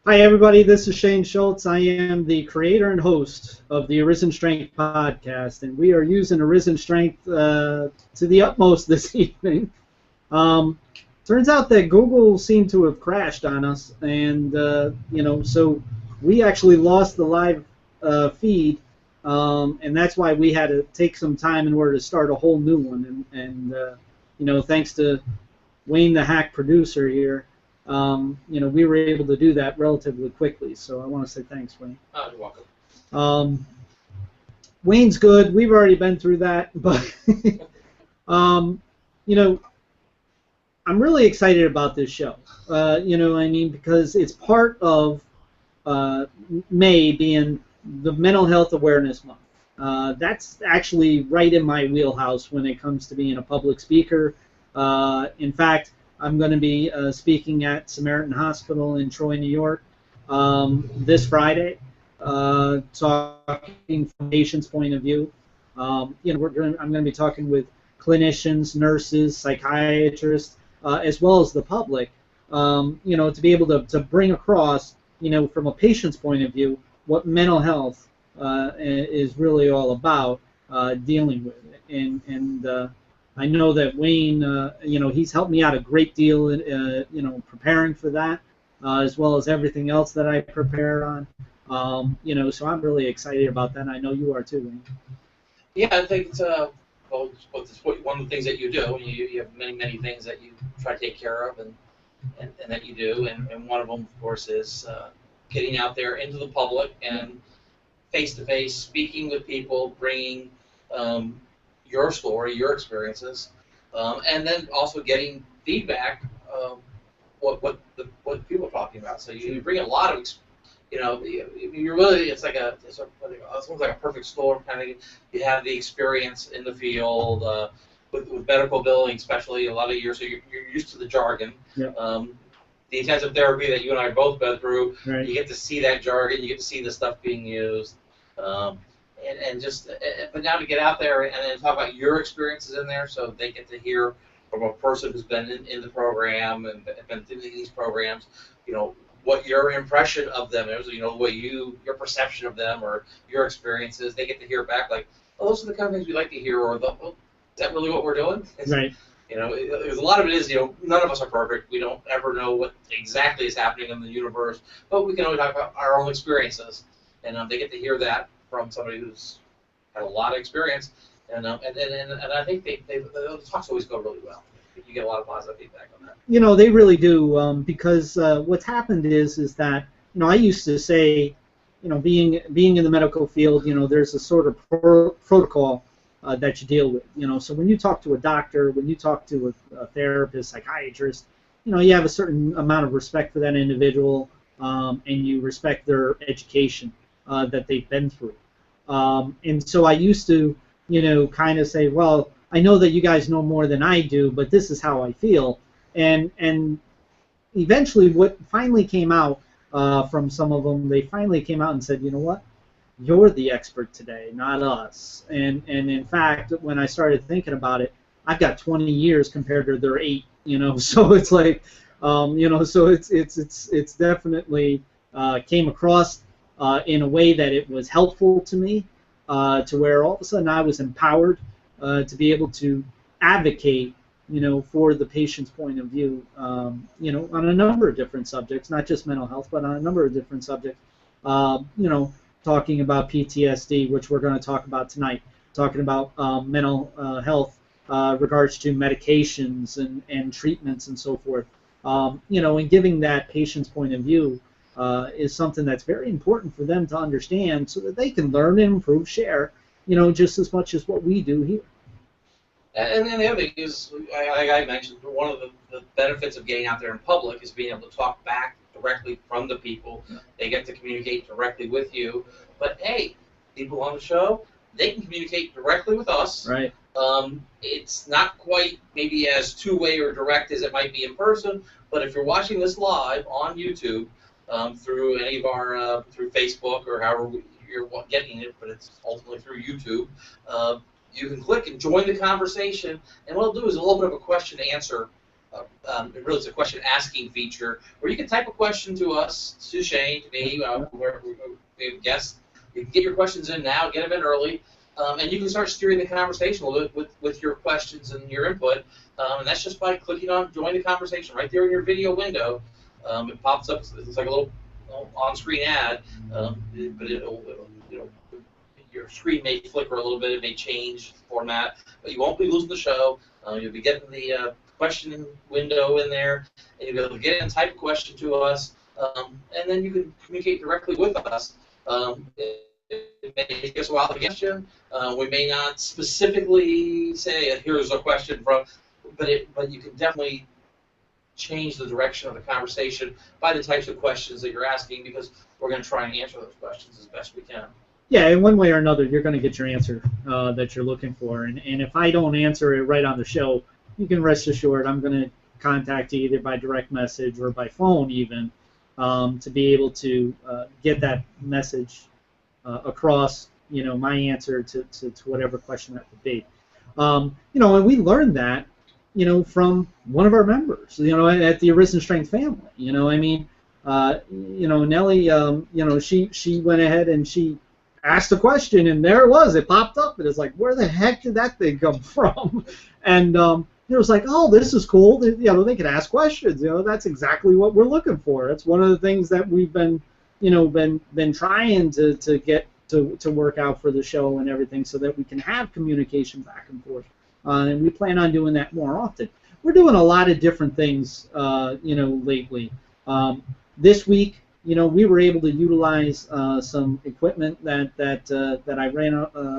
Hi, everybody. This is Shane Schultz. I am the creator and host of the Arisen Strength podcast, and we are using Arisen Strength to the utmost this evening. Turns out that Google seemed to have crashed on us, and so we actually lost the live feed, and that's why we had to take some time in order to start a whole new one. And thanks to Wayne, the hack producer here. We were able to do that relatively quickly. So I want to say thanks, Wayne. Oh, you're welcome. Wayne's good. We've already been through that, but I'm really excited about this show. Because it's part of May being the Mental Health Awareness Month. That's actually right in my wheelhouse when it comes to being a public speaker. In fact, I'm going to be speaking at Samaritan Hospital in Troy, New York, this Friday, talking from a patient's point of view. I'm going to be talking with clinicians, nurses, psychiatrists, as well as the public, to be able to bring across, from a patient's point of view, what mental health is really all about, dealing with it. And I know that Wayne, he's helped me out a great deal in, preparing for that, as well as everything else that I prepare on. So I'm really excited about that, and I know you are too, Wayne. Yeah, I think it's one of the things that you do. You have many things that you try to take care of and that you do, and one of them, of course, is getting out there into the public and face-to-face, speaking with people, bringing your story, your experiences, and then also getting feedback of what people are talking about. So you bring a lot of, you really, it's almost like a perfect storm kind of. You have the experience in the field with medical billing, especially a lot of years, so you're used to the jargon. Yep. The intensive therapy that you and I both been through, right. You get to see that jargon, you get to see the stuff being used. But now to get out there and then talk about your experiences in there, so they get to hear from a person who's been in the program and been through these programs, what your impression of them is, what your perception of them or your experiences. They get to hear back like, oh, those are the kind of things we like to hear, or is that really what we're doing? Right. A lot of it is, none of us are perfect. We don't ever know what exactly is happening in the universe, but we can only talk about our own experiences, and they get to hear that from somebody who's had a lot of experience, and I think the talks always go really well. You get a lot of positive feedback on that. They really do, because what's happened is that I used to say, being in the medical field, there's a sort of protocol that you deal with. So when you talk to a doctor, when you talk to a therapist, psychiatrist, you have a certain amount of respect for that individual, and you respect their education that they've been through. And so I used to, kind of say, well, I know that you guys know more than I do, but this is how I feel. And eventually what finally came out from some of them, they finally came out and said, you know what? You're the expert today, not us. And in fact, when I started thinking about it, I've got 20 years compared to their 8, so it's like, so it's definitely came across in a way that it was helpful to me, to where all of a sudden I was empowered to be able to advocate, for the patient's point of view, on a number of different subjects, not just mental health, but on a number of different subjects, talking about PTSD, which we're going to talk about tonight, talking about mental health, regards to medications and treatments and so forth, and giving that patient's point of view is something that's very important for them to understand so that they can learn and improve, share, just as much as what we do here. And then the other thing is, like I mentioned, one of the benefits of getting out there in public is being able to talk back directly from the people. They get to communicate directly with you. But hey, people on the show, they can communicate directly with us. Right. It's not quite maybe as two-way or direct as it might be in person, but if you're watching this live on YouTube, through any of our, through Facebook or however you're getting it, but it's ultimately through YouTube, you can click and join the conversation, and what it'll do is it'll open up a question and answer really it's a question asking feature where you can type a question to us, to Shane, to me, whoever we have guests. You can get your questions in now, get them in early, and you can start steering the conversation a little bit with your questions and your input. And that's just by clicking on join the conversation right there in your video window. It pops up. It looks like a little on-screen ad, but it'll your screen may flicker a little bit. It may change the format, but you won't be losing the show. You'll be getting the question window in there, and you'll be able to get in and type a question to us, and then you can communicate directly with us. It may take us a while to get you. We may not specifically say, here's a question from, but you can definitely change the direction of the conversation by the types of questions that you're asking, because we're going to try and answer those questions as best we can. Yeah, in one way or another, you're going to get your answer that you're looking for. And if I don't answer it right on the show, you can rest assured I'm going to contact you either by direct message or by phone even to be able to get that message across, my answer to whatever question that would be. And we learned that, from one of our members, at the Arisen Strength family. Nellie, she went ahead and she asked a question, and there it was. It popped up, and it's like, where the heck did that thing come from? And it was like, oh, this is cool. They can ask questions. That's exactly what we're looking for. It's one of the things that we've been trying to get to work out for the show and everything, so that we can have communication back and forth. And we plan on doing that more often. We're doing a lot of different things, lately. This week, we were able to utilize some equipment that I ran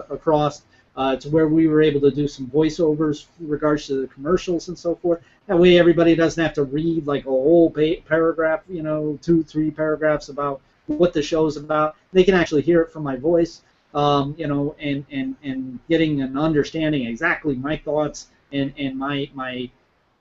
across to where we were able to do some voiceovers in regards to the commercials and so forth. That way everybody doesn't have to read like a whole paragraph, 2-3 paragraphs about what the show's about. They can actually hear it from my voice, and getting an understanding exactly my thoughts and my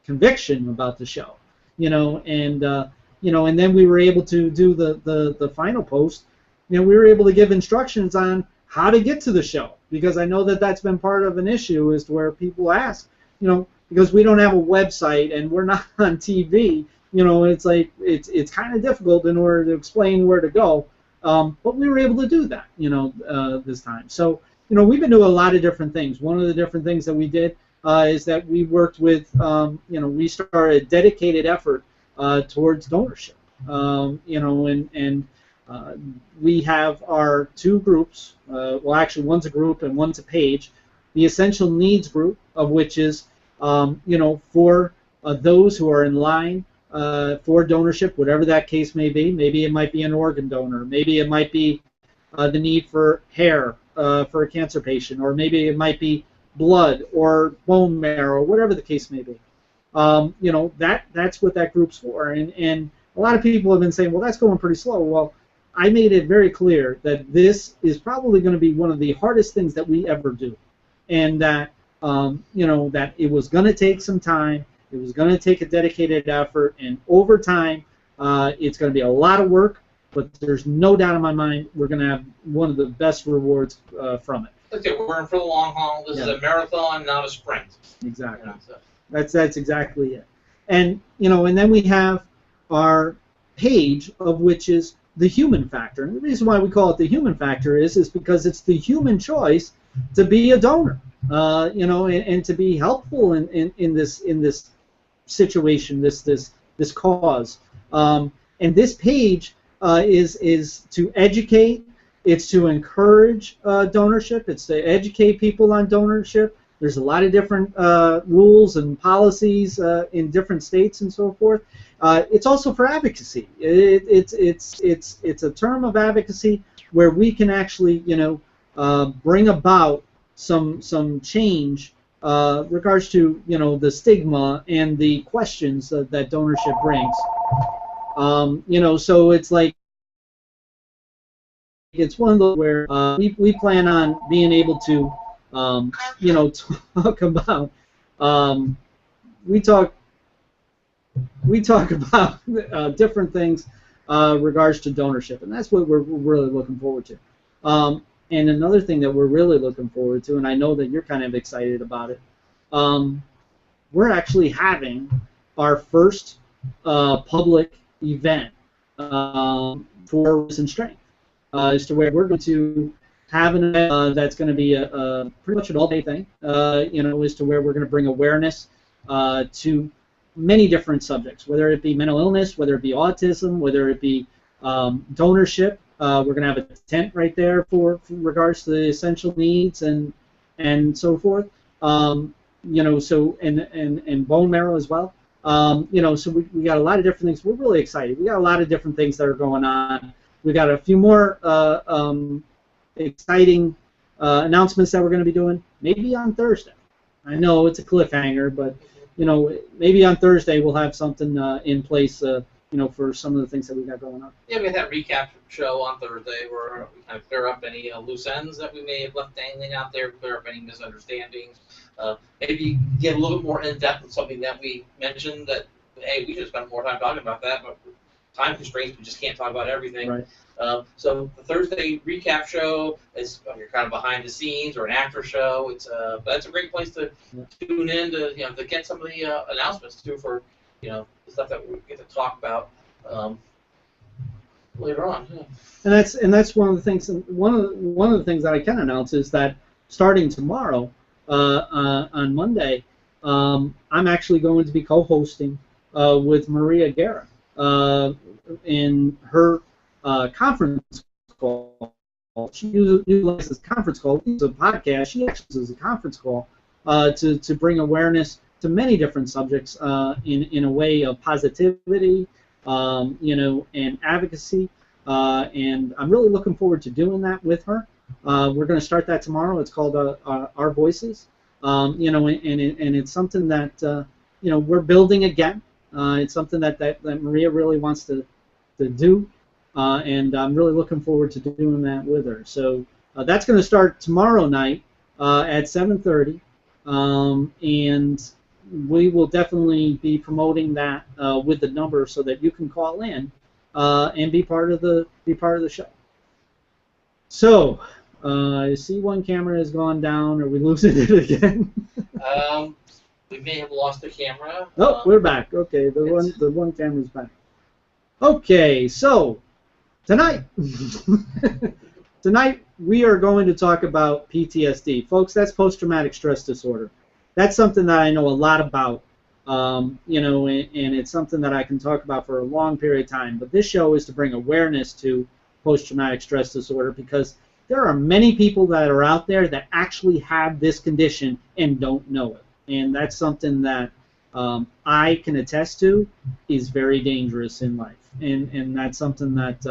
conviction about the show, and then we were able to do the final post. We were able to give instructions on how to get to the show, because I know that that's been part of an issue, is where people ask, because we don't have a website and we're not on TV, it's like it's kind of difficult in order to explain where to go. But we were able to do that, this time. So, we've been doing a lot of different things. One of the different things that we did is that we worked with, we started a dedicated effort towards donorship, we have our two groups. Well, actually, one's a group and one's a page. The essential needs group, of which is, for those who are in line for donorship, whatever that case may be. Maybe it might be an organ donor. Maybe it might be the need for hair for a cancer patient, or maybe it might be blood or bone marrow, whatever the case may be. That's what that group's for. And a lot of people have been saying, well, that's going pretty slow. Well, I made it very clear that this is probably going to be one of the hardest things that we ever do, and that that it was going to take some time. It was going to take a dedicated effort, and over time, it's going to be a lot of work. But there's no doubt in my mind we're going to have one of the best rewards from it. Okay, we're in for the long haul. This is a marathon, not a sprint. Exactly. That's exactly it. And and then we have our page, of which is the human factor. And the reason why we call it the human factor is because it's the human choice to be a donor, and to be helpful in this situation, this cause. And this page is to educate. It's to encourage donorship. It's to educate people on donorship. There's a lot of different rules and policies in different states and so forth. It's also for advocacy. It's a term of advocacy where we can actually bring about some change regards to the stigma and the questions that donorship brings. So it's like it's one of those where we plan on being able to talk about we talk about different things regards to donorship, and that's what we're really looking forward to. And another thing that we're really looking forward to, and I know that you're kind of excited about it, we're actually having our first public event for Arisen Strength, as to where we're going to have an event that's going to be a pretty much an all-day thing, as to where we're going to bring awareness to many different subjects, whether it be mental illness, whether it be autism, whether it be donorship. We're going to have a tent right there for regards to the essential needs and so forth. So and bone marrow as well. So we got a lot of different things. We're really excited. We got a lot of different things that are going on. We got a few more exciting announcements that we're going to be doing. Maybe on Thursday. I know it's a cliffhanger, but maybe on Thursday we'll have something in place. For some of the things that we got going on. Yeah, we had that recap show on Thursday where we kind of clear up any loose ends that we may have left dangling out there, clear up any misunderstandings, maybe get a little bit more in depth with something that we mentioned that, hey, we should spend more time talking about that, but time constraints, we just can't talk about everything. Right. So the Thursday recap show is you're kind of behind the scenes or an after show. But that's a great place to tune in to get some of the announcements too for the stuff that we get to talk about later on. Yeah. And that's one of the things. One of the things that I can announce is that starting tomorrow, on Monday, I'm actually going to be co-hosting with Maria Guerra in her conference call. She utilizes conference call. It's a podcast. She actually uses a conference call to bring awareness to many different subjects in a way of positivity, and advocacy. And I'm really looking forward to doing that with her. We're going to start that tomorrow. It's called Our Voices. And it's something that we're building again. It's something that Maria really wants to do, and I'm really looking forward to doing that with her. So that's going to start tomorrow night at 7:30, and we will definitely be promoting that with the number so that you can call in and be part of the show. So I see one camera has gone down. Are we losing it again? We may have lost the camera. Oh, we're back. Okay, the one camera's back. Okay, so tonight we are going to talk about PTSD, folks. That's post-traumatic stress disorder. That's something that I know a lot about, and it's something that I can talk about for a long period of time. But this show is to bring awareness to post-traumatic stress disorder, because there are many people that are out there that actually have this condition and don't know it. And that's something that I can attest to is very dangerous in life. And that's something that,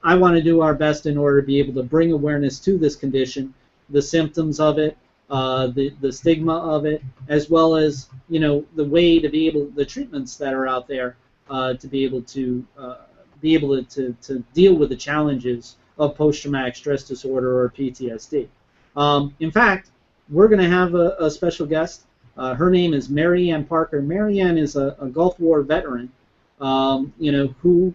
I want to do our best in order to be able to bring awareness to this condition, the symptoms of it, the stigma of it, as well as the way to be able, the treatments that are out there to be able to deal with the challenges of post-traumatic stress disorder or PTSD. In fact, we're going to have a special guest. Her name is Mary Ann Parker. Mary Ann is a Gulf War veteran, who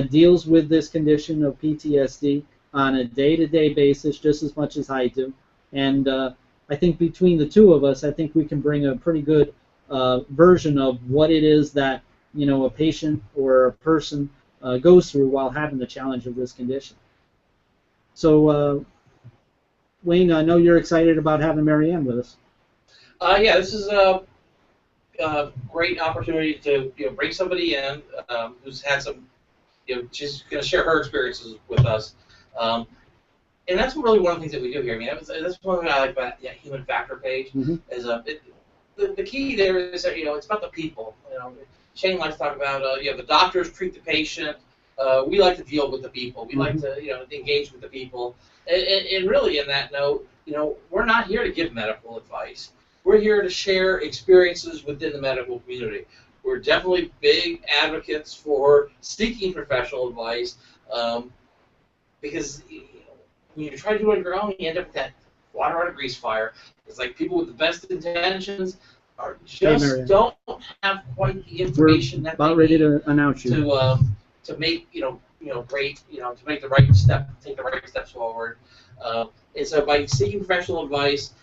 deals with this condition of PTSD on a day-to-day basis just as much as I do. And I think between the two of us, I think we can bring a pretty good version of what it is that a patient or a person goes through while having the challenge of this condition. So, Wayne, I know you're excited about having Mary Ann with us. Yeah, this is a great opportunity to bring somebody in who's had some. She's going to share her experiences with us. And that's really one of the things that we do here. I mean, that's one thing I like about that human factor page. Mm-hmm. Is the key there is that it's about the people. Shane likes to talk about the doctors treat the patient. We like to deal with the people. We like to engage with the people. And really, in that note, we're not here to give medical advice. We're here to share experiences within the medical community. We're definitely big advocates for seeking professional advice, because when you try to do it on your own, you end up with that water on a grease fire. It's like people with the best intentions are just don't have quite the information that they need to announce you to make great to make the right step, take the right steps forward. And so by seeking professional advice,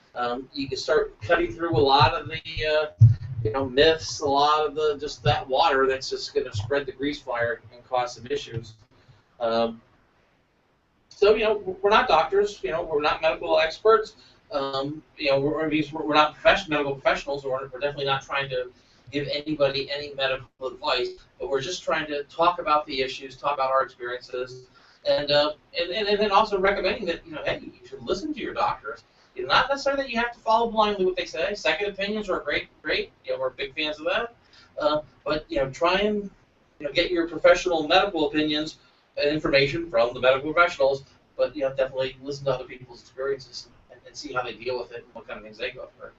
you can start cutting through a lot of myths, a lot of the just that water that's just going to spread the grease fire and cause some issues. Um, so we're not doctors, we're not medical experts. We're not medical professionals. We're definitely not trying to give anybody any medical advice, but we're just trying to talk about the issues, talk about our experiences, and then also recommending that hey, you should listen to your doctors. Not necessarily that you have to follow blindly what they say. Second opinions are great. We're big fans of that. But try and get your professional medical opinions and information from the medical professionals. But definitely listen to other people's experiences and see how they deal with it and what kind of things they go through.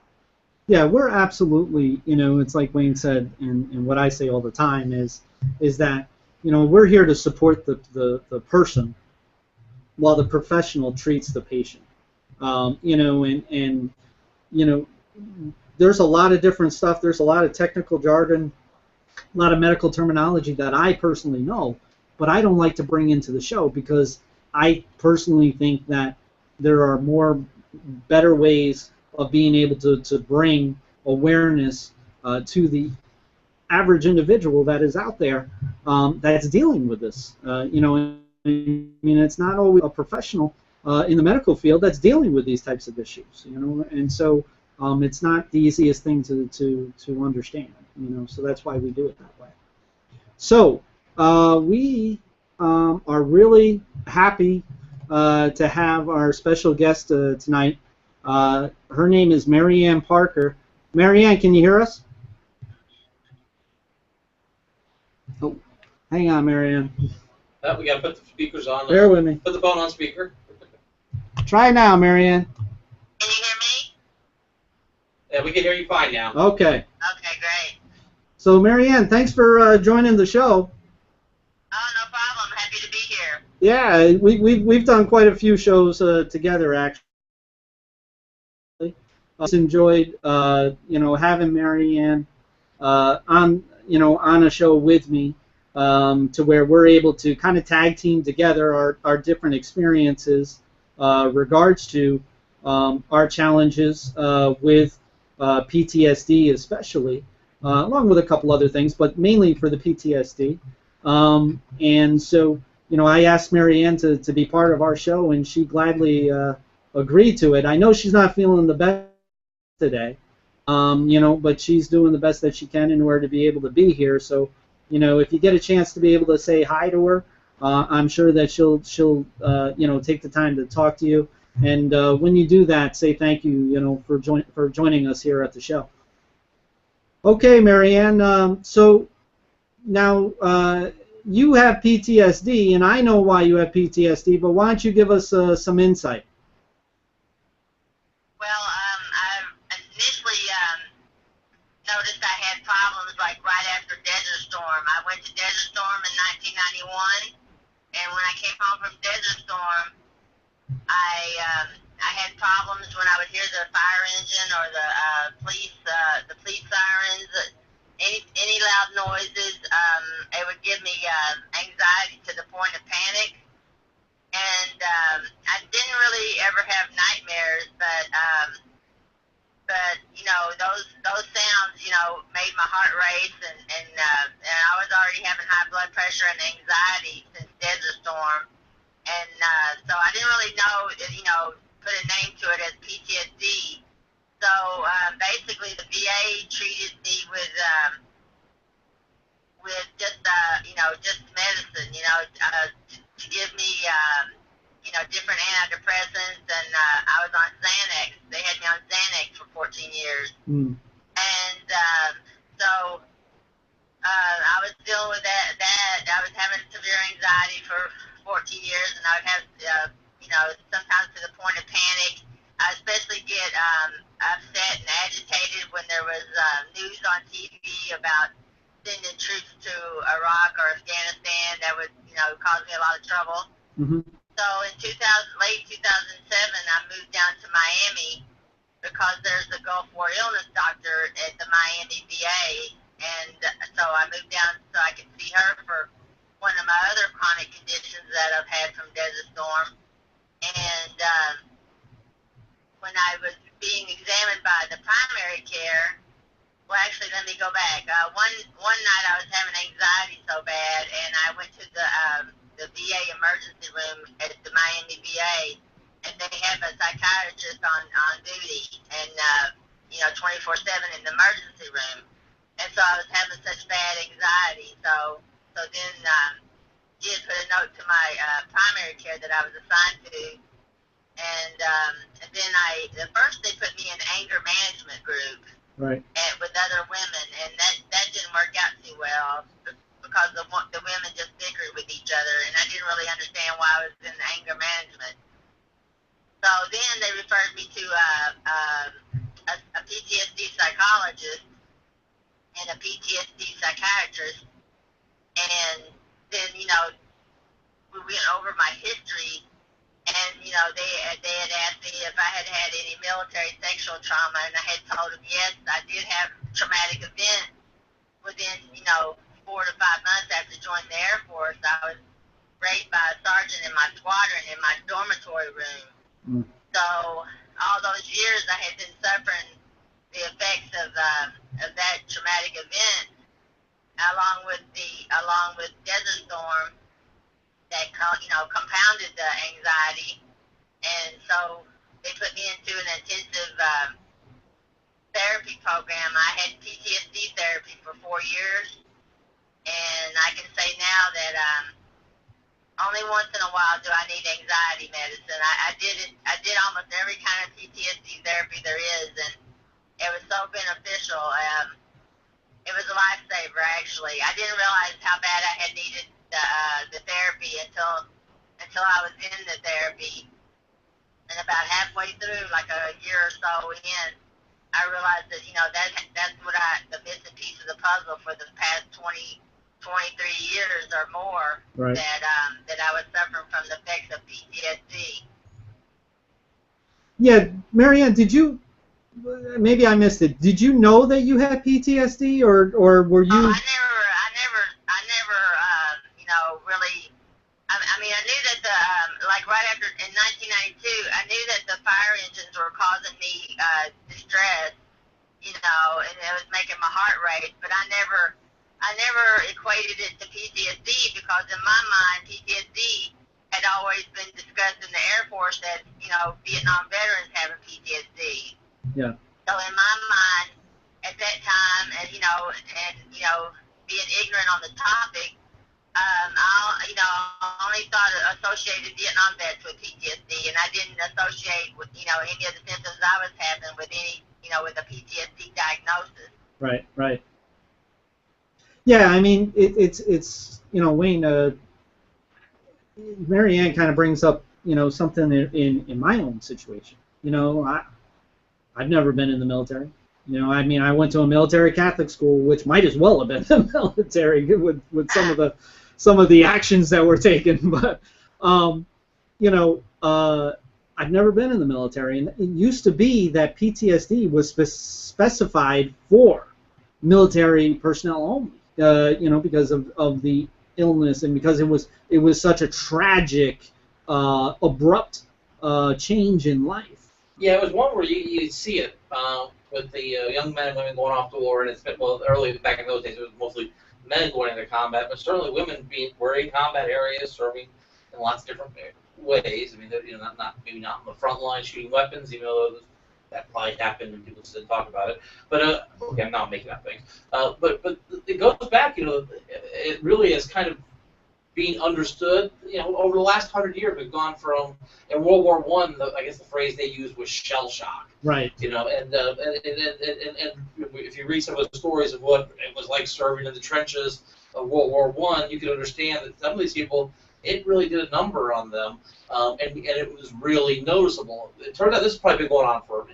Yeah, we're absolutely, it's like Wayne said, and what I say all the time is that, we're here to support the person while the professional treats the patient. And there's a lot of different stuff. There's a lot of technical jargon, a lot of medical terminology that I personally know, but I don't like to bring into the show because I personally think that there are better ways of being able to bring awareness to the average individual that is out there that's dealing with this. It's not always a professional in the medical field that's dealing with these types of issues, and so it's not the easiest thing to understand, so that's why we do it that way. So we are really happy to have our special guest tonight. Her name is Marianne Parker. Marianne, can you hear us? Oh, hang on, Marianne. We got to put the speakers on. Bear with me. Put the phone on speaker. Try now, Marianne. Can you hear me? Yeah, we can hear you fine now. Okay. Okay, great. So, Marianne, thanks for joining the show. Oh, no problem. Happy to be here. Yeah, we've done quite a few shows together, actually. I just enjoyed having Marianne on a show with me to where we're able to kind of tag team together our different experiences regards to our challenges with PTSD especially, along with a couple other things, but mainly for the PTSD. And so, I asked Marianne to be part of our show, and she gladly agreed to it. I know she's not feeling the best today, but she's doing the best that she can in order to be able to be here. So, if you get a chance to be able to say hi to her, I'm sure that she'll take the time to talk to you. And when you do that, say thank you, for joining us here at the show. Okay, Marianne. So now you have PTSD, and I know why you have PTSD. But why don't you give us some insight? Well, I initially noticed I had problems like right after Desert Storm. I went to Desert Storm in 1991, and when I came home from Desert Storm, I had problems when I would hear the fire engine or the police sirens, any loud noises. It would give me anxiety to the point of panic. And I didn't really ever have nightmares, but those sounds, made my heart race, and I was already having high blood pressure and anxiety since Desert Storm, and so I didn't really know, put a name to it as PTSD. So basically, the VA treated me with just medicine, to give me, different antidepressants, and I was on Xanax. They had me on Xanax for 14 years. Mm. And so I was dealing with that. I was having severe anxiety for 14 years, and I would have, sometimes to the point of panic. I especially get upset and agitated when there was news on TV about sending troops to Iraq or Afghanistan. That would, cause me a lot of trouble. Mm-hmm. So in late 2007, I moved down to Miami because there's a Gulf War illness doctor at the Miami VA, and so I moved down so I could see her for one of my other chronic conditions that I've had from Desert Storm. And when I was being examined by the primary care, Well, actually, let me go back. One night I was having anxiety so bad, and I went to the VA emergency room at the Miami VA, and they have a psychiatrist on duty, and 24/7 in the emergency room. And so I was having such bad anxiety. So then she had put a note to my primary care that I was assigned to, and then first they put me in anger management group. Right. And with other women, and that didn't work out too well because the women just bickered with each other, and I didn't really understand why I was in the anger management. So then they referred me to a PTSD psychologist and a PTSD psychiatrist, and then we went over my history. And, they had asked me if I had had any military sexual trauma, and I had told them, yes, I did have traumatic events within, 4 to 5 months after joining the Air Force. I was raped by a sergeant in my squadron in my dormitory room. Mm. So all those years I had been suffering the effects of that traumatic event, along with Desert Storm, that compounded the anxiety, and so they put me into an intensive therapy program. I had PTSD therapy for 4 years, and I can say now that only once in a while do I need anxiety medicine. I did almost every kind of PTSD therapy there is, and it was so beneficial. It was a lifesaver, actually. I didn't realize how bad I had needed the therapy until I was in the therapy, and about halfway through, like a year or so in, I realized that that's what the missing piece of the puzzle for the past 23 years or more. Right. That I was suffering from the effects of PTSD. Yeah, Marianne, did you? Maybe I missed it. Did you know that you had PTSD, or were you? I never, really. I mean, I knew that right after in 1992, I knew that the fire engines were causing me distress, and it was making my heart race. But I never equated it to PTSD, because in my mind, PTSD had always been discussed in the Air Force as Vietnam veterans having PTSD. Yeah. So in my mind, at that time, and being ignorant on the topic, I only thought associated Vietnam vets with PTSD, and I didn't associate with any of the symptoms I was having with any with a PTSD diagnosis. Right. Right. Yeah, I mean it's Wayne. Marianne kind of brings up something in my own situation. I've never been in the military. I mean, I went to a military Catholic school, which might as well have been the military with some of the actions that were taken. But I've never been in the military, and it used to be that PTSD was specified for military personnel only. Because of the illness, and because it was such a tragic, abrupt change in life. Yeah, it was one where you see it with the young men and women going off to war, and it's been, early back in those days it was mostly men going into combat, but certainly women were in combat areas, serving in lots of different ways. I mean, maybe not on the front line shooting weapons, even though that probably happened and people still talk about it. But okay, I'm not making up things. But it goes back, it really is kind of being understood. Over the last 100 years, we've gone from, in World War I, I guess the phrase they used was shell shock. Right. And if you read some of the stories of what it was like serving in the trenches of World War I, you can understand that some of these people, it really did a number on them, and it was really noticeable. It turned out this has probably been going on for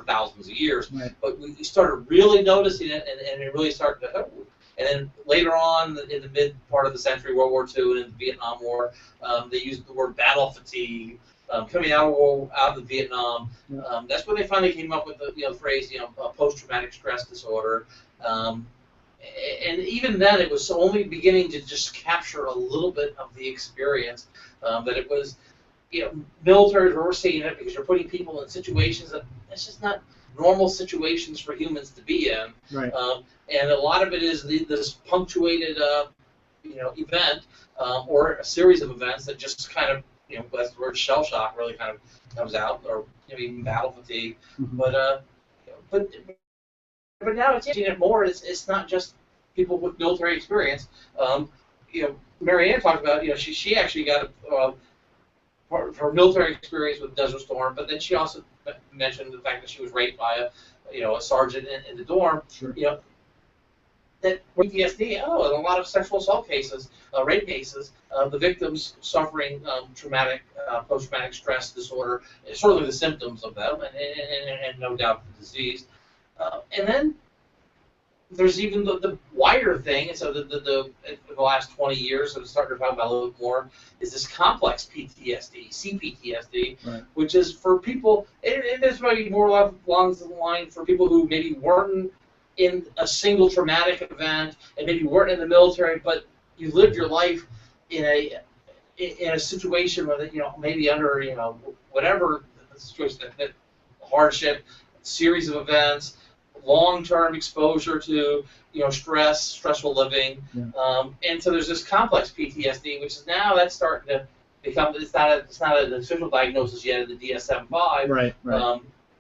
thousands of years, right. But we started really noticing it, and it really started to. And then later on, in the mid part of the century, World War II and in the Vietnam War, they used the word battle fatigue. Coming out of the Vietnam, that's when they finally came up with the phrase, post-traumatic stress disorder. And even then, it was only beginning to just capture a little bit of the experience. That it was, militaries were seeing it because you're putting people in situations that it's just not normal situations for humans to be in. Right. And a lot of it is this punctuated, event or a series of events that just kind of, that's the word shell shock really kind of comes out, or even battle fatigue. Mm-hmm. But now it's seeing it more. It's not just people with military experience. Mary Ann talked about, she actually got her military experience with Desert Storm, but then she also mentioned the fact that she was raped by a sergeant in the dorm. Sure. That PTSD, and a lot of sexual assault cases, rape cases, the victims suffering traumatic, post-traumatic stress disorder, certainly the symptoms of them, and no doubt the disease. And then there's even the wider thing, and so in the last 20 years, that I'm starting to talk about a little bit more, is this complex PTSD, CPTSD, right. which is for people, it is maybe more along the line for people who maybe weren't in a single traumatic event, and maybe weren't in the military, but you lived your life in a situation where, maybe under, whatever the situation, that hardship, series of events, long-term exposure to, stressful living, yeah. And so there's this complex PTSD, which is now that's starting to become, it's not an official diagnosis yet in the DSM-5, right.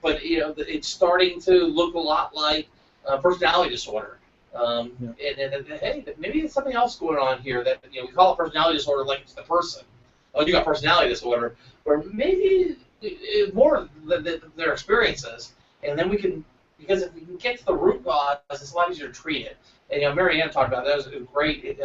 But it's starting to look a lot like personality disorder. And hey, maybe there's something else going on here that we call it personality disorder, like it's the person. Oh, you got personality disorder, or maybe more than their experiences, and then we can. Because if we can get to the root cause, it's a lot easier to treat it. And Mary Ann talked about that. That was a great,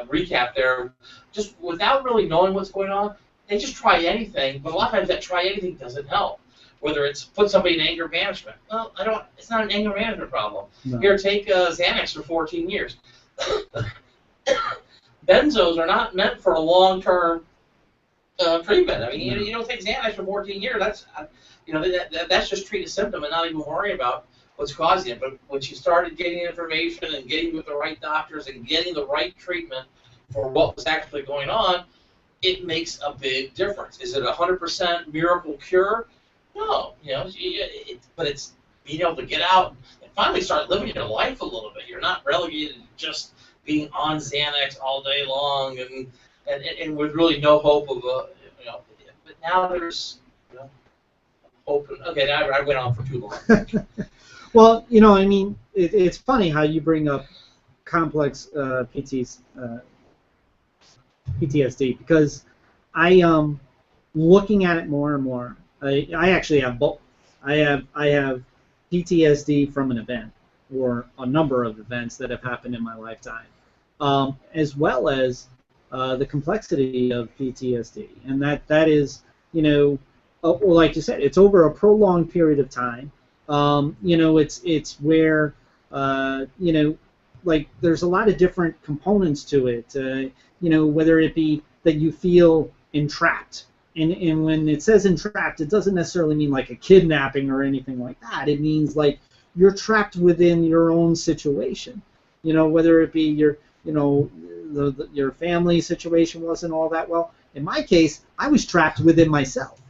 recap there. Just without really knowing what's going on, they just try anything. But a lot of times that try anything doesn't help. Whether it's put somebody in anger management. Well, it's not an anger management problem. No. Here, take Xanax for 14 years. Benzos are not meant for a long-term treatment. I mean, you don't take Xanax for 14 years. That's just treat a symptom and not even worry about what's causing it. But when she started getting information and getting with the right doctors and getting the right treatment for what was actually going on, it makes a big difference. Is it a 100% miracle cure? No. But it's being able to get out and finally start living your life a little bit. You're not relegated to just being on Xanax all day long and with really no hope of But now there's open. Okay, I went on for too long. Well, it's funny how you bring up complex PTSD, because I looking at it more and more. I actually have both. I have PTSD from an event or a number of events that have happened in my lifetime, as well as the complexity of PTSD, and that is, well, like you said, it's over a prolonged period of time. It's where, like there's a lot of different components to it. Whether it be that you feel entrapped, and when it says entrapped, it doesn't necessarily mean like a kidnapping or anything like that. It means like you're trapped within your own situation. Whether it be your, your family situation wasn't all that well. In my case, I was trapped within myself.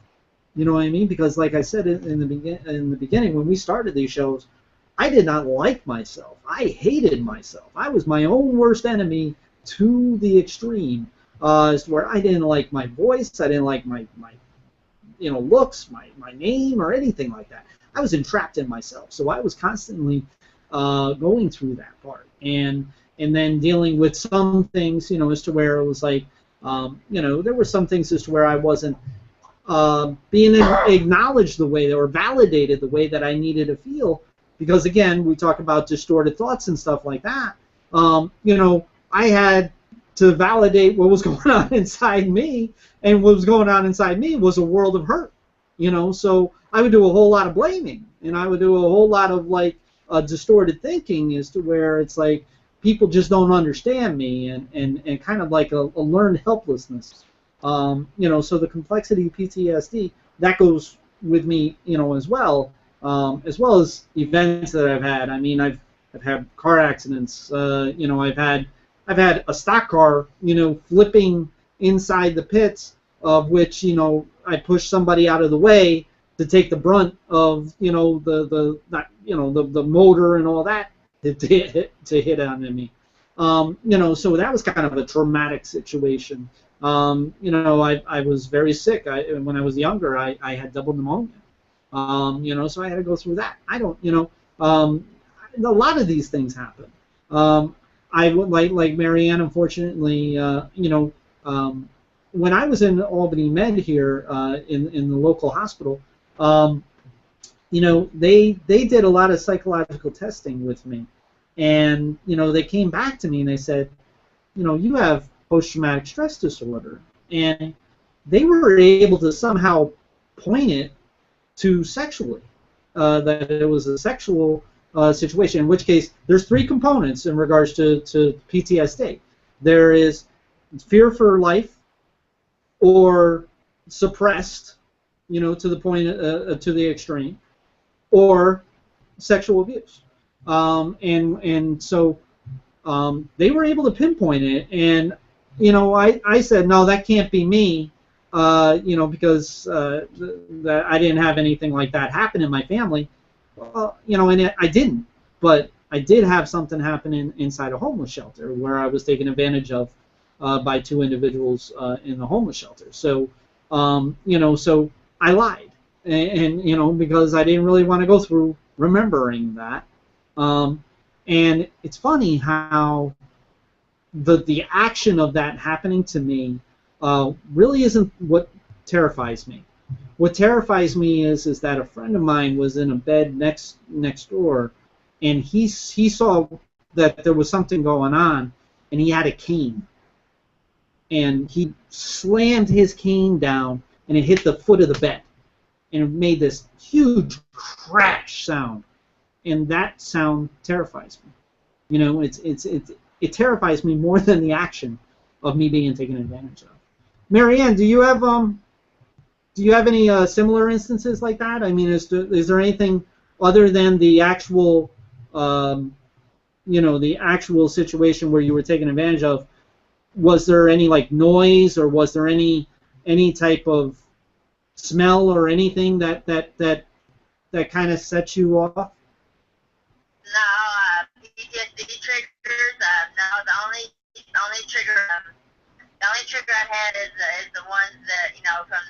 You know what I mean? Because like I said in the beginning when we started these shows, I did not like myself. I hated myself. I was my own worst enemy to the extreme. As to where I didn't like my voice, I didn't like my looks, my name, or anything like that. I was entrapped in myself. So I was constantly going through that part, and then dealing with some things, as to where it was like, there were some things as to where I wasn't being acknowledged the way or validated the way that I needed to feel, because again, we talk about distorted thoughts and stuff like that. I had to validate what was going on inside me, and what was going on inside me was a world of hurt. So I would do a whole lot of blaming, and I would do a whole lot of like distorted thinking as to where it's like people just don't understand me, and kind of like a learned helplessness. So the complexity of PTSD, that goes with me, as well as events that I've had. I mean, I've had car accidents. I've had a stock car, flipping inside the pits, of which, I pushed somebody out of the way, to take the brunt of the motor and all that to hit onto me. So that was kind of a traumatic situation. I was very sick. When I was younger, I had double pneumonia. So I had to go through that. I don't, a lot of these things happen. I would like Marianne, unfortunately, when I was in Albany Med here in the local hospital, they did a lot of psychological testing with me, and they came back to me and they said, you have post-traumatic stress disorder, and they were able to somehow point it to sexually, that it was a sexual situation, in which case there's three components in regards to PTSD. There is fear for life, or suppressed, to the point, to the extreme, or sexual abuse. And so they were able to pinpoint it, and I said, no, that can't be me, because that I didn't have anything like that happen in my family. And I didn't, but I did have something happen inside a homeless shelter where I was taken advantage of by two individuals in the homeless shelter. So, so I lied, and because I didn't really want to go through remembering that. And it's funny how the action of that happening to me really isn't what terrifies me. What terrifies me is that a friend of mine was in a bed next door, and he saw that there was something going on, and he had a cane, and he slammed his cane down, and it hit the foot of the bed, and it made this huge crash sound, and that sound terrifies me. It terrifies me more than the action of me being taken advantage of. Marianne, do you have any similar instances like that? I mean, is there anything other than the actual, the actual situation where you were taken advantage of? Was there any like noise, or was there any type of smell or anything that kind of set you off? No, PTSD triggers. No, the only trigger I had is the ones that from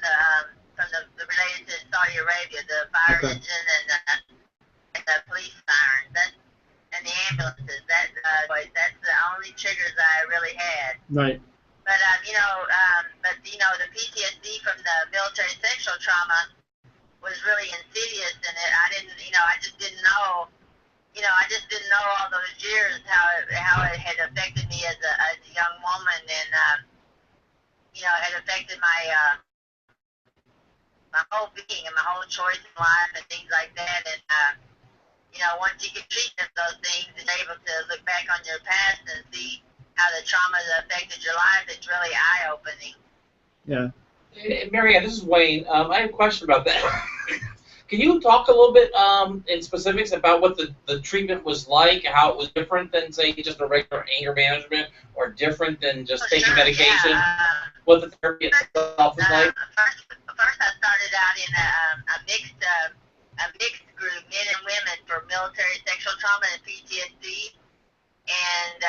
the related to Saudi Arabia, the fire engine and the police sirens, and the ambulances. That's the only triggers I really had. Right. But the PTSD from the military sexual trauma was really insidious, and I just didn't know. I just didn't know all those years how it had affected me as a young woman, and had affected my whole being and my whole choice in life and things like that. And once you get treated of those things and able to look back on your past and see how the trauma has affected your life, it's really eye-opening. Yeah. Marianne, this is Wayne. I have a question about that. Can you talk a little bit in specifics about what the treatment was like, how it was different than, say, just a regular anger management, or different than just taking medication? Yeah. What the therapy itself was like? First, I started out in a mixed group, men and women, for military sexual trauma and PTSD, and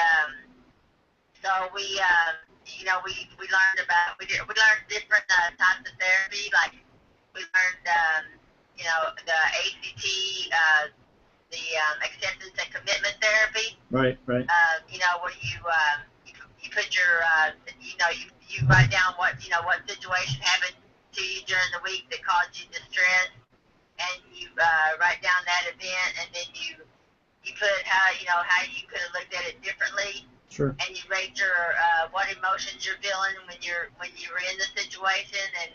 so we learned about we learned different types of therapy. Like we learned the ACT, the acceptance and commitment therapy. Right. Where you put your you write down what situation happened to you during the week that caused you distress, and you write down that event, and then you put how you could have looked at it differently. Sure. And you rate your what emotions you're feeling when you were in the situation, and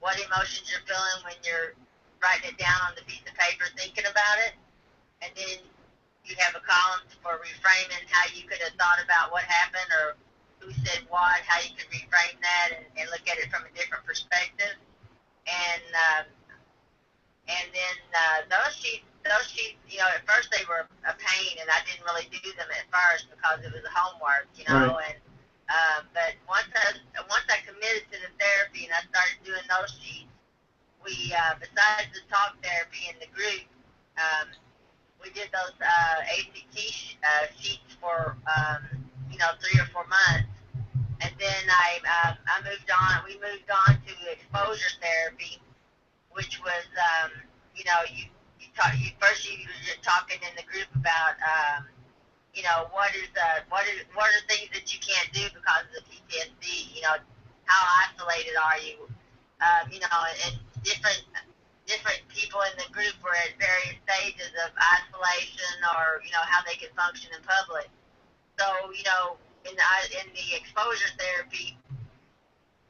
what emotions you're feeling when you're writing it down on the piece of paper thinking about it. And then you have a column for reframing how you could have thought about what happened, or who said what, how you could reframe that and look at it from a different perspective. And then those sheets, at first they were a pain, and I didn't really do them at first because it was homework, Right. And but once I committed to the therapy and I started doing those sheets, we besides the talk therapy in the group, we did those ACT sheets for 3 or 4 months, and then I moved on. We moved on to exposure therapy, which was you're talking in the group about what are things that you can't do because of the PTSD. How isolated are you? And different people in the group were at various stages of isolation, or how they could function in public. So in the exposure therapy,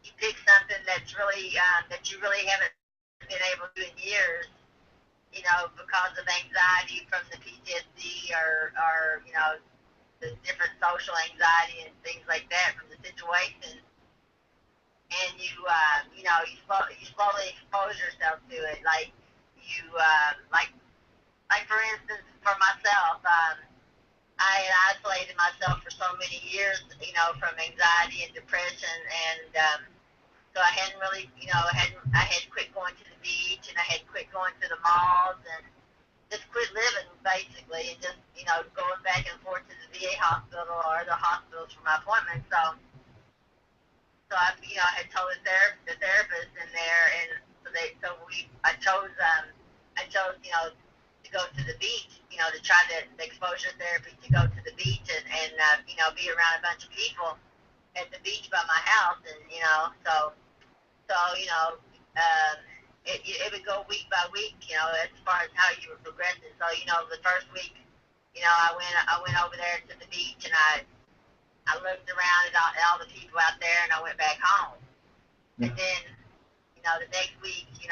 you pick something that's really that you really haven't been able to do in years, because of anxiety from the PTSD, or the different social anxiety and things like that from the situation. And you slowly expose yourself to it. Like for instance, for myself, I had isolated myself for so many years, from anxiety and depression, and so I hadn't really, I had quit going to the beach, and I had quit going to the malls, and just quit living basically, and just going back and forth to the VA hospital or other hospitals for my appointments. So I had told the therapist in there, and I chose to go to the beach, to try the exposure therapy, to go to the beach and be around a bunch of people at the beach by my house, and it would go week by week, as far as how you were progressing. So the first week, I went over there to the beach, and I looked around at all the people out there, and I went back home. Yeah. And then, the next week, and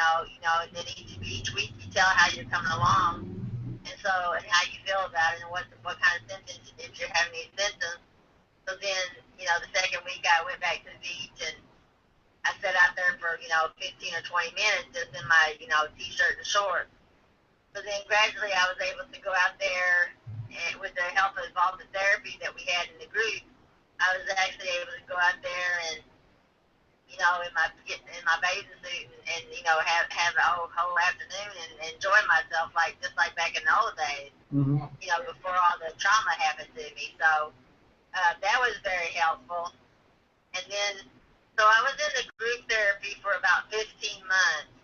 then each week you tell how you're coming along, and how you feel about it, and what kind of symptoms, if you're having any symptoms. So then, the second week I went back to the beach, and I sat out there for, 15 or 20 minutes just in my, t-shirt and shorts. So then gradually I was able to go out there, and with the help of involvement therapy that we had in the group, I was actually able to go out there and, in my bathing suit and have a whole afternoon and enjoy myself just like back in the old days, mm-hmm. Before all the trauma happened to me. So that was very helpful. And then, so I was in the group therapy for about 15 months,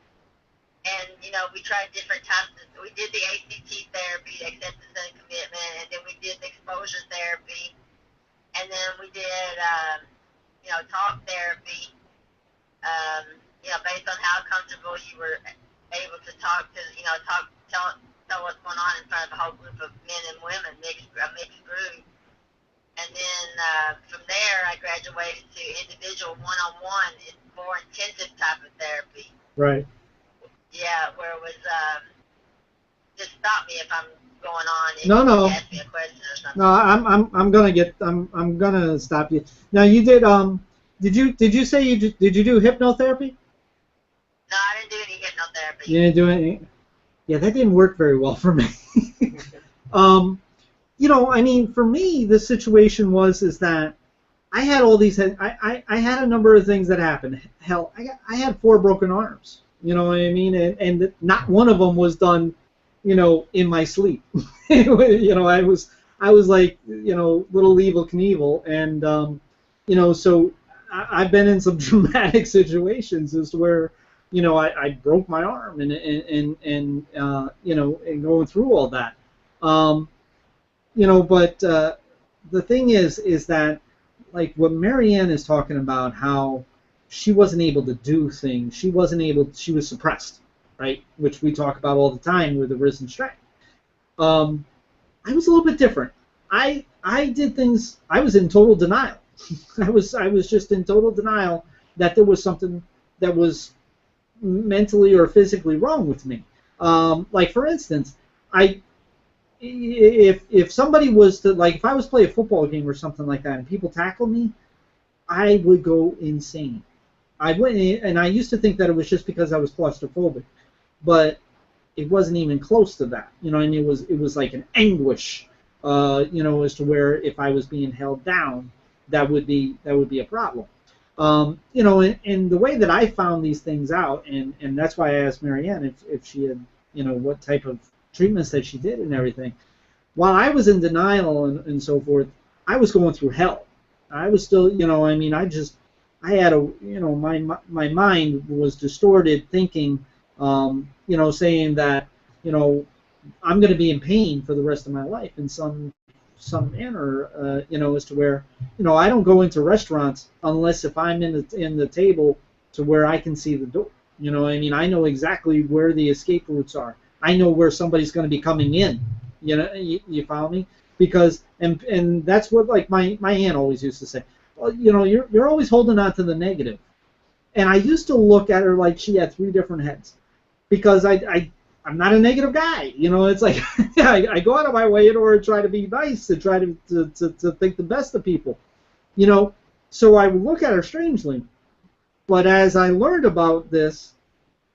and we tried different types. We did the ACT therapy, acceptance and commitment, and then we did the exposure therapy, and then we did talk therapy. Based on how comfortable you were able to tell what's going on in front of a whole group of men and women, mixed group. And then from there, I graduated to individual one-on-one, more intensive type of therapy. Right. Yeah, where it was just stop me if I'm going on. If no. You ask me a question or something. No, I'm gonna stop you. Now you did Did you say did you do hypnotherapy? No, I didn't do any hypnotherapy. You didn't do any? Yeah, that didn't work very well for me. I mean, for me, the situation is that I had all these. I had a number of things that happened. Hell, I had 4 broken arms. You know what I mean? And not one of them was done, in my sleep. I was like, little Evel Knievel, and so I've been in some dramatic situations as to where, I broke my arm and going through all that. But the thing is that, like what Marianne is talking about, how she wasn't able to do things, she was suppressed, right? Which we talk about all the time with Arisen strength. I was a little bit different. I did things. I was in total denial. I was just in total denial that there was something that was mentally or physically wrong with me. Like for instance, if somebody was to, like, if I was playing a football game or something like that and people tackled me, I would go insane. I went, and I used to think that it was just because I was claustrophobic, but it wasn't even close to that. And it was like an anguish, as to where if I was being held down, that would be a problem. You know, and the way that I found these things out, and that's why I asked Marianne if she had, you know, what type of treatments that she did and everything. While I was in denial and so forth, I was going through hell. I was still, you know, I mean, I had a, you know, my mind was distorted thinking, you know, saying that, you know, I'm going to be in pain for the rest of my life in some manner, you know, as to where, you know, I don't go into restaurants unless if I'm in the table to where I can see the door. You know, I mean, I know exactly where the escape routes are. I know where somebody's going to be coming in. You know, you follow me? Because and that's what, like, my aunt always used to say. Well, you know, you're always holding on to the negative. And I used to look at her like she had three different heads, because I'm not a negative guy. You know, it's like I go out of my way in order to try to be nice and try to think the best of people. You know, so I would look at her strangely. But as I learned about this,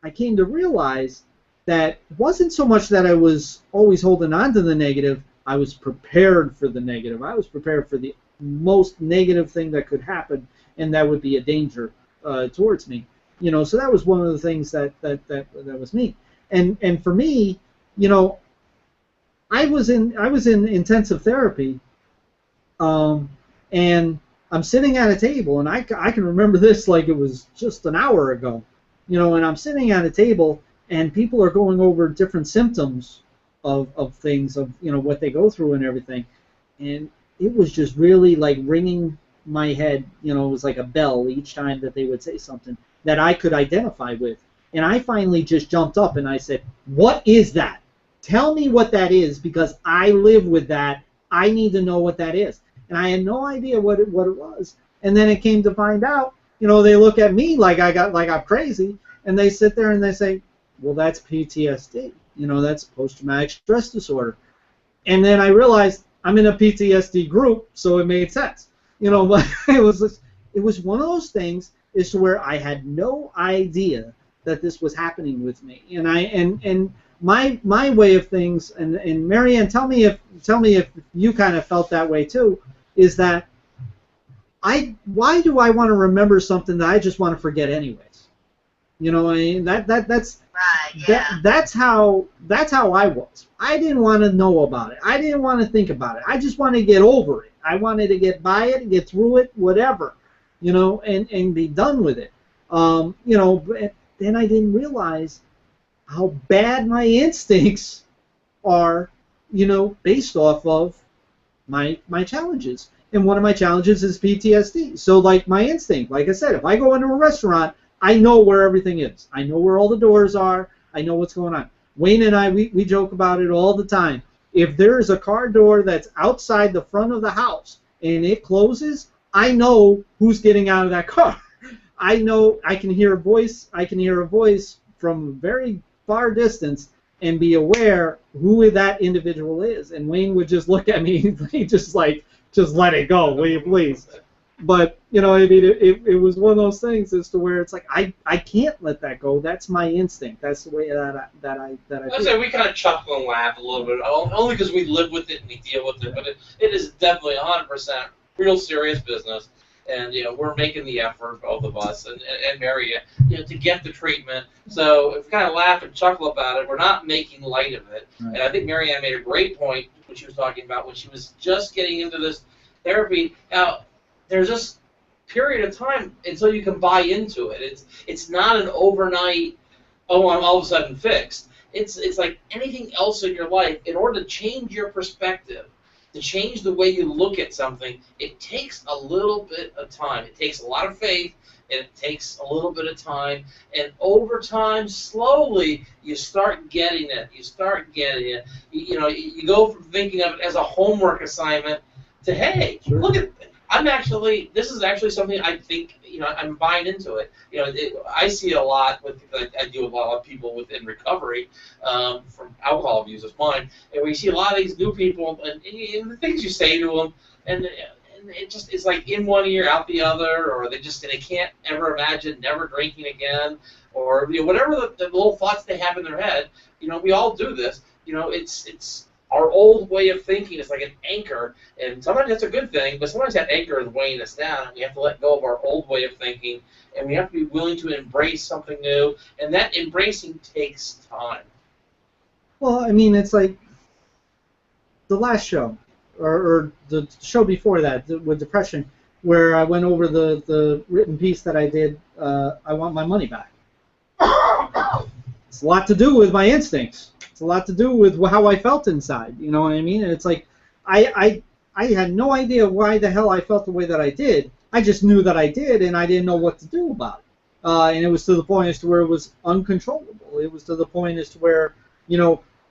I came to realize that it wasn't so much that I was always holding on to the negative. I was prepared for the negative. I was prepared for the most negative thing that could happen, and that would be a danger towards me. You know, so that was one of the things that was me. And for me, you know, I was in intensive therapy, and I'm sitting at a table, and I can remember this like it was just an hour ago. You know, and I'm sitting at a table, and people are going over different symptoms of things, of, you know, what they go through and everything. And it was just really like ringing my head. You know, it was like a bell each time that they would say something that I could identify with. And I finally just jumped up and I said, "What is that? Tell me what that is, because I live with that. I need to know what that is." And I had no idea what it was. And then it came to find out, you know, they look at me like I'm crazy, and they sit there and they say, "Well, that's PTSD. You know, that's post-traumatic stress disorder." And then I realized I'm in a PTSD group, so it made sense. You know, but it was one of those things is to where I had no idea that this was happening with me. And my way of things, and Marianne, tell me if you kind of felt that way too, is that why do I want to remember something that I just want to forget anyways? You know, I mean, that's right, yeah. that's how I was. I didn't want to know about it. I didn't want to think about it. I just wanted to get over it. I wanted to get by it, get through it, whatever, you know, and be done with it. You know, but then I didn't realize how bad my instincts are, you know, based off of my challenges. And one of my challenges is PTSD. So, like, my instinct, like I said, if I go into a restaurant, I know where everything is. I know where all the doors are. I know what's going on. Wayne and I, we joke about it all the time. If there is a car door that's outside the front of the house and it closes, I know who's getting out of that car. I know I can hear a voice. I can hear a voice from a very far distance and be aware who that individual is. And Wayne would just look at me. He just let it go, will you please? But, you know, I mean, it was one of those things as to where it's like I can't let that go. That's my instinct. That's the way that I I say we kind of chuckle and laugh a little bit, only because we live with it and we deal with it. But it is definitely 100% real serious business. And, you know, we're making the effort, both of us, and Mary, you know, to get the treatment. So if we kind of laugh and chuckle about it, we're not making light of it. Right. And I think Marianne made a great point when she was talking about when she was just getting into this therapy. Now, there's this period of time until you can buy into it. It's not an overnight, oh, I'm all of a sudden fixed. It's like anything else in your life. In order to change your perspective, to change the way you look at something, it takes a little bit of time. It takes a lot of faith, and it takes a little bit of time. And over time, slowly, you start getting it. You start getting it. You know, you go from thinking of it as a homework assignment to, hey, look at it. This is actually something I think, you know, I'm buying into it. You know, I see a lot with, I deal with a lot of people within recovery from alcohol abuse of mine, and we see a lot of these new people, and the things you say to them, and it just is like in one ear, out the other, or they can't ever imagine never drinking again, or, you know, whatever the little thoughts they have in their head. You know, we all do this. You know, it's our old way of thinking is like an anchor, and sometimes that's a good thing, but sometimes that anchor is weighing us down, and we have to let go of our old way of thinking, and we have to be willing to embrace something new, and that embracing takes time. Well, I mean, it's like the last show, or the show before that, with depression, where I went over the written piece that I did, I want my money back. It's a lot to do with my instincts. It's a lot to do with how I felt inside. You know what I mean? And it's like I had no idea why the hell I felt the way that I did. I just knew that I did, and I didn't know what to do about it. And it was to the point as to where it was uncontrollable. It was to the point as to where,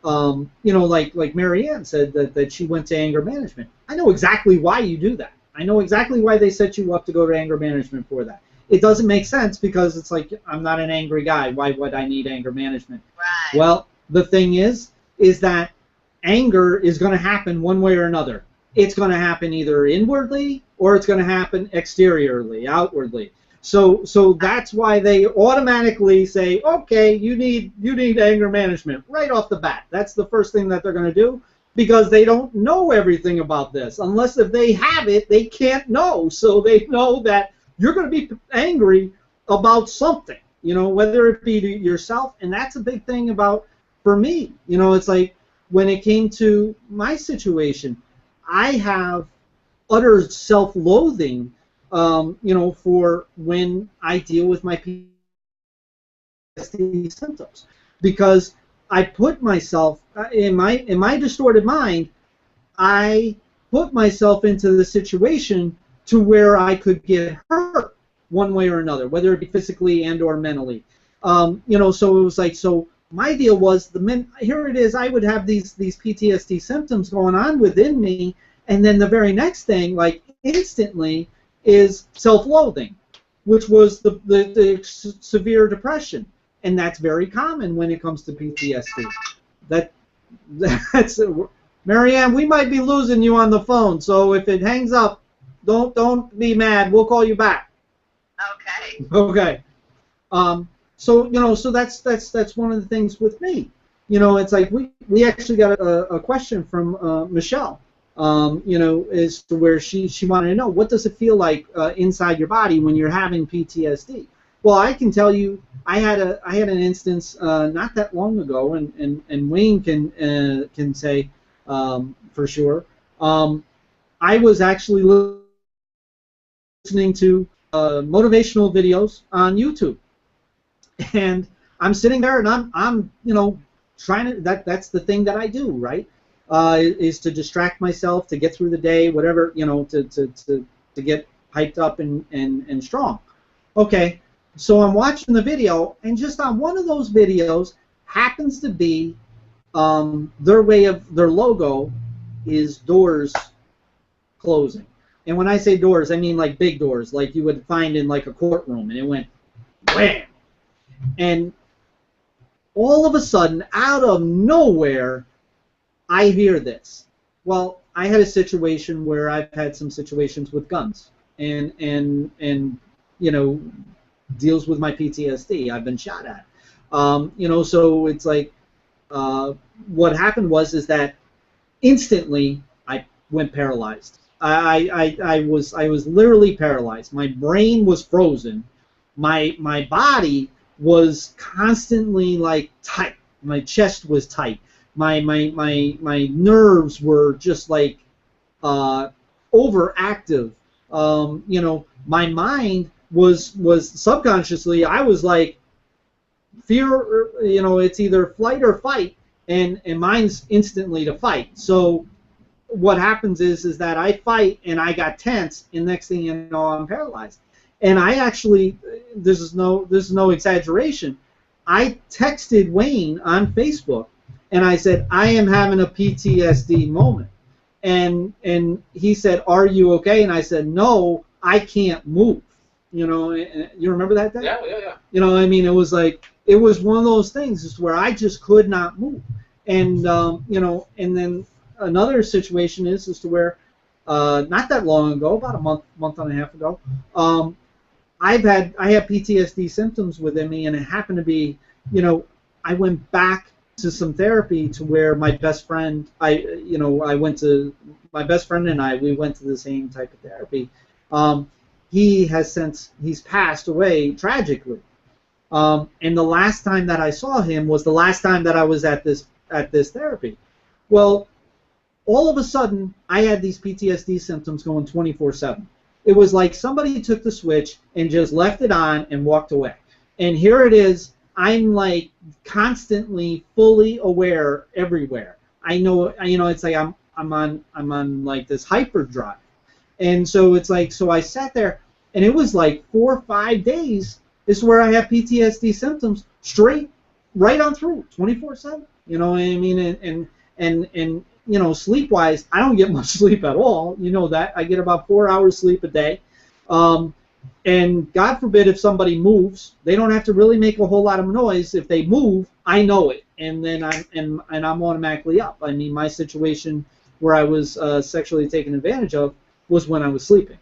like Mary Ann said that she went to anger management. I know exactly why you do that. I know exactly why they set you up to go to anger management for that. It doesn't make sense because it's like, I'm not an angry guy. Why would I need anger management? Right. Well, the thing is that anger is going to happen one way or another. It's going to happen either inwardly or it's going to happen exteriorly, outwardly. So that's why they automatically say, okay, you need anger management right off the bat. That's the first thing that they're going to do, because they don't know everything about this. Unless if they have it, they can't know. So they know that you're going to be angry about something, whether it be to yourself. And that's a big thing for me. It's like when it came to my situation, I have utter self-loathing, for when I deal with my PTSD symptoms, because I put myself in my distorted mind. I put myself into the situation to where I could get hurt one way or another, whether it be physically and or mentally. So it was like, so my deal was, here it is, I would have these PTSD symptoms going on within me, and then the very next thing, like instantly, is self-loathing, which was the severe depression. And that's very common when it comes to PTSD. That's Marianne, we might be losing you on the phone, so if it hangs up, don't be mad. We'll call you back. Okay. Okay. So that's one of the things with me. It's like we actually got a question from Michelle. As to where she wanted to know, what does it feel like inside your body when you're having PTSD? Well, I can tell you, I had an instance not that long ago, and Wayne can say for sure. I was actually listening to motivational videos on YouTube, and I'm sitting there and I'm trying to, that's the thing that I do, right? Is to distract myself, to get through the day, whatever, to get hyped up and strong. Okay, so I'm watching the video, and just on one of those videos happens to be their logo is doors closing. And when I say doors, I mean like big doors, like you would find in like a courtroom, and it went wham! And all of a sudden, out of nowhere, I hear this. Well, I had a situation where I've had some situations with guns, and deals with my PTSD. I've been shot at. So it's like what happened was that instantly I went paralyzed. I was literally paralyzed. My brain was frozen. My body was constantly like tight. My chest was tight. My nerves were just like overactive. My mind was subconsciously, I was like, fear, it's either flight or fight, and mine's instantly to fight. So what happens is that I fight and I got tense, and next thing you know, I'm paralyzed. And I actually, this is no exaggeration, I texted Wayne on Facebook and I said, I am having a PTSD moment. And he said, are you okay? And I said, no, I can't move. You remember that day? Yeah. I mean, it was like, it was one of those things where I just could not move. And, and then another situation is to where, not that long ago, about a month and a half ago, I have PTSD symptoms within me, and it happened to be, I went back to some therapy to where my best friend, I went to, my best friend and I, we went to the same type of therapy. He's passed away tragically. And the last time that I saw him was the last time that I was at this therapy. Well, all of a sudden, I had these PTSD symptoms going 24/7. It was like somebody took the switch and just left it on and walked away. And here it is. I'm like constantly fully aware everywhere. I know, it's like I'm on like this hyperdrive. And so it's like, so I sat there, and it was like 4 or 5 days is where I have PTSD symptoms straight right on through 24/7. You know what I mean? And sleep-wise, I don't get much sleep at all. You know that. I get about 4 hours sleep a day. And God forbid if somebody moves, they don't have to really make a whole lot of noise. If they move, I know it, and then I'm automatically up. I mean, my situation where I was sexually taken advantage of was when I was sleeping.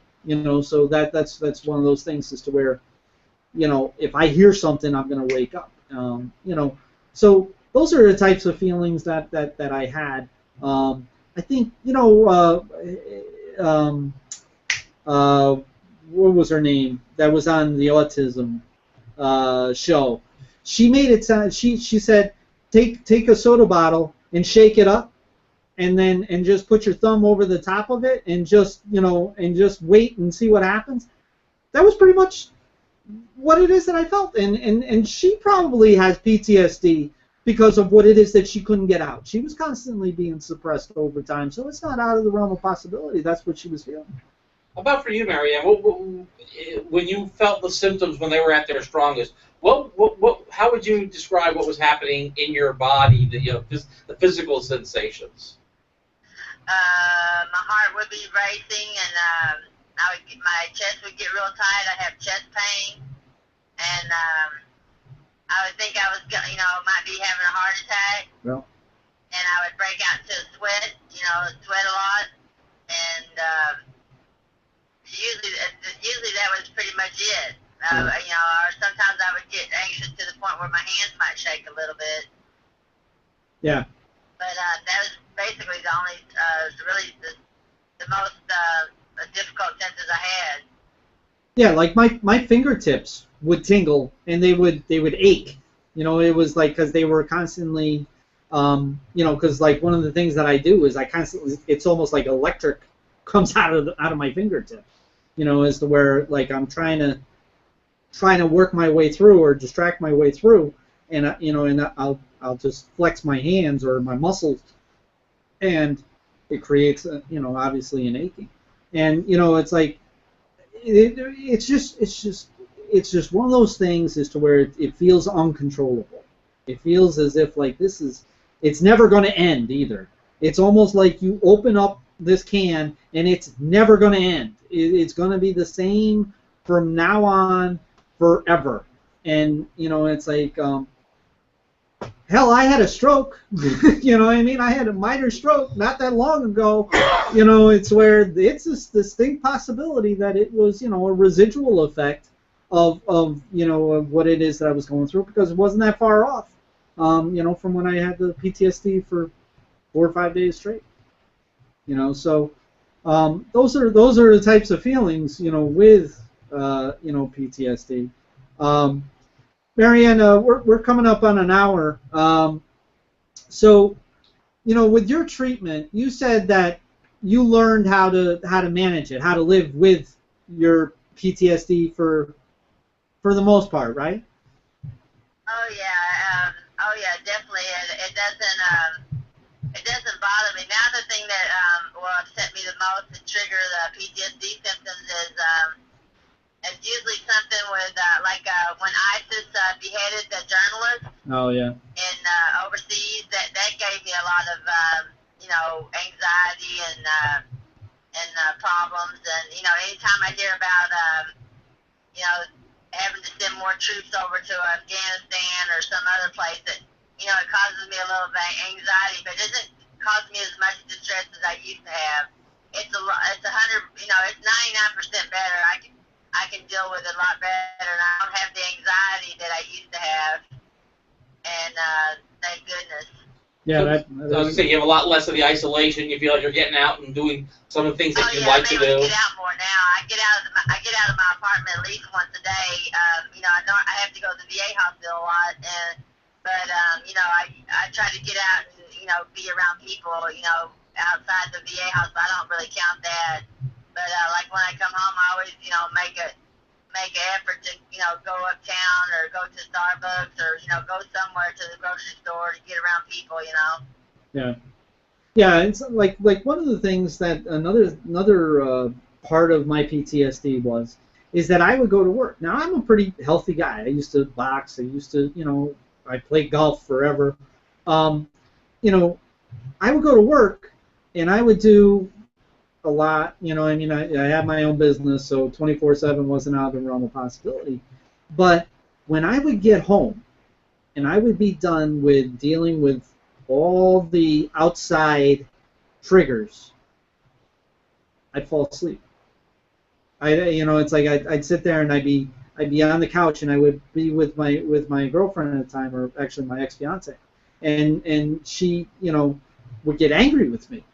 So that's one of those things as to where, if I hear something, I'm going to wake up. So those are the types of feelings that I had. I think, what was her name that was on the autism show? She made it sound. She said, take a soda bottle and shake it up, and just put your thumb over the top of it, and just wait and see what happens. That was pretty much what it is that I felt, and she probably has PTSD because of what it is that she couldn't get out. She was constantly being suppressed over time, so it's not out of the realm of possibility. That's what she was feeling. How about for you, Marianne? When you felt the symptoms when they were at their strongest, how would you describe what was happening in your body, the physical sensations? My heart would be racing, and my chest would get real tight. I'd have chest pain, and I would think I was, might be having a heart attack. Well. And I would break out into sweat, sweat a lot, and usually that was pretty much it. Or sometimes I would get anxious to the point where my hands might shake a little bit. Yeah. But that was basically the only, really the most difficult senses I had. Yeah, like my fingertips would tingle and they would ache. It was like because they were constantly, because like one of the things that I do is I constantly, it's almost like electric comes out of my fingertip. As to where like I'm trying to work my way through or distract my way through, and I'll just flex my hands or my muscles, and it creates obviously an aching, and it's like it's just one of those things as to where it feels uncontrollable. It feels as if like it's never going to end either. It's almost like you open up this can and it's never going to end. It's going to be the same from now on forever. And it's like hell, I had a stroke. You know what I mean? I had a minor stroke not that long ago. It's where it's a distinct possibility that it was a residual effect of what it is that I was going through, because it wasn't that far off from when I had the PTSD for 4 or 5 days straight. So those are the types of feelings with PTSD. Marianne, we're coming up on an hour. So with your treatment, you said that you learned how to manage it, how to live with your PTSD for the most part, right? Oh yeah, definitely. It doesn't bother me. Now the thing that will upset me the most and trigger the PTSD symptoms is usually something with when ISIS beheaded the journalist. Oh yeah. In overseas, that gave me a lot of anxiety and problems. And anytime I hear about having to send more troops over to Afghanistan or some other place, that it causes me a little bit of anxiety, but it doesn't cause me as much distress as I used to have. It's 99% better. I can deal with it a lot better, and I don't have the anxiety that I used to have. And Thank goodness. Yeah, So, that I was gonna say you have a lot less of the isolation. You feel like you're getting out and doing some of the things that Oh you yeah, like I'm to able do. to get out more now. I get out of my apartment at least once a day. You know, I have to go to the VA hospital a lot, but you know, I try to get out and you know be around people. You know, outside the VA hospital, I don't really count that. But like when I come home, I always you know make an effort to you know go uptown or go to Starbucks or you know go somewhere to the grocery store to get around people. You know. yeah. Yeah, it's like one of the things that another part of my PTSD is that I would go to work. Now I'm a pretty healthy guy. I used to box. I used to I played golf forever. Um, you know, I would go to work and I would do a lot. I mean, I had my own business, so 24/7 wasn't out of the realm of possibility. But when I would get home and I would be done with dealing with all the outside triggers, I'd fall asleep. It's like I'd sit there and I'd be on the couch and I would be with my girlfriend at the time, or actually my ex-fiance, and she would get angry with me,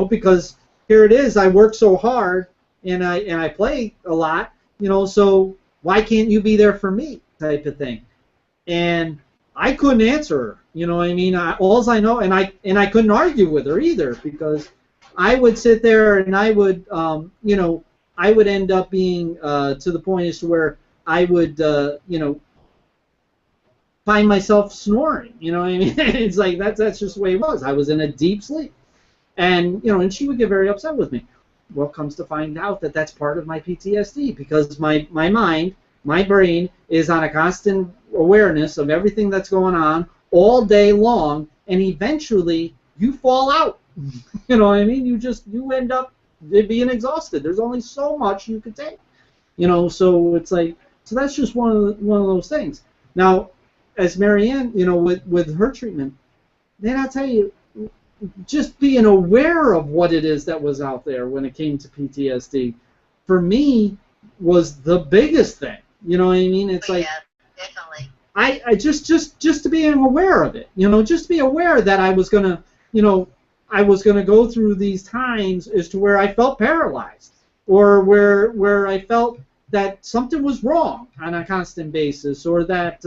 because here it is, I work so hard and I play a lot, so why can't you be there for me, type of thing. And I couldn't answer her. You know what I mean? All I know, and I couldn't argue with her either, because I would sit there and I would, I would end up being to the point as to where I would, find myself snoring. You know what I mean? It's like that's just the way it was. I was in a deep sleep, and and she would get very upset with me. Well, comes to find out that that's part of my PTSD, because my mind, my brain is on a constant awareness of everything that's going on all day long, and eventually you fall out. You know what I mean? You end up being exhausted. There's only so much you could take. So it's like, so that's just one of those things. Now, as Marianne, with her treatment, then I'll tell you, just being aware of what it is that was out there when it came to PTSD, for me, was the biggest thing. You know what I mean? It's like, definitely. I just to be aware of it. Just to be aware that I was gonna go through these times as to where I felt paralyzed, or where I felt that something was wrong on a constant basis, or that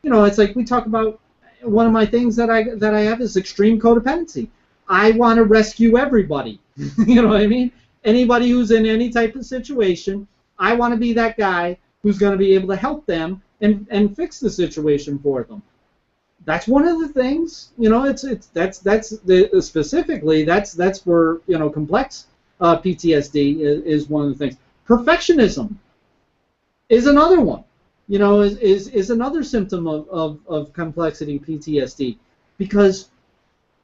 it's like we talk about. One of my things that I have is extreme codependency. I want to rescue everybody. You know what I mean? Anybody who's in any type of situation, I want to be that guy who's going to be able to help them and fix the situation for them. That's one of the things. Specifically that's where complex PTSD is one of the things. Perfectionism is another one. Is another symptom of complexity PTSD, because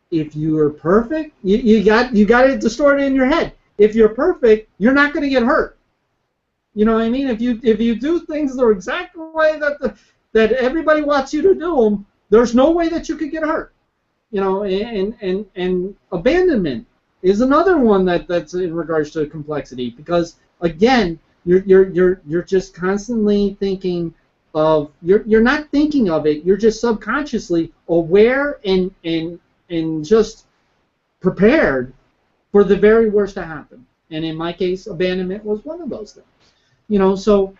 if you are perfect, you got it distorted in your head. If you're perfect, you're not going to get hurt. You know what I mean? If you do things the exact way that everybody wants you to do them, there's no way that you could get hurt. And abandonment is another one that's in regards to complexity, because again, you're just constantly thinking of, you're not thinking of it, you're just subconsciously aware and just prepared for the very worst to happen. And in my case, abandonment was one of those things. So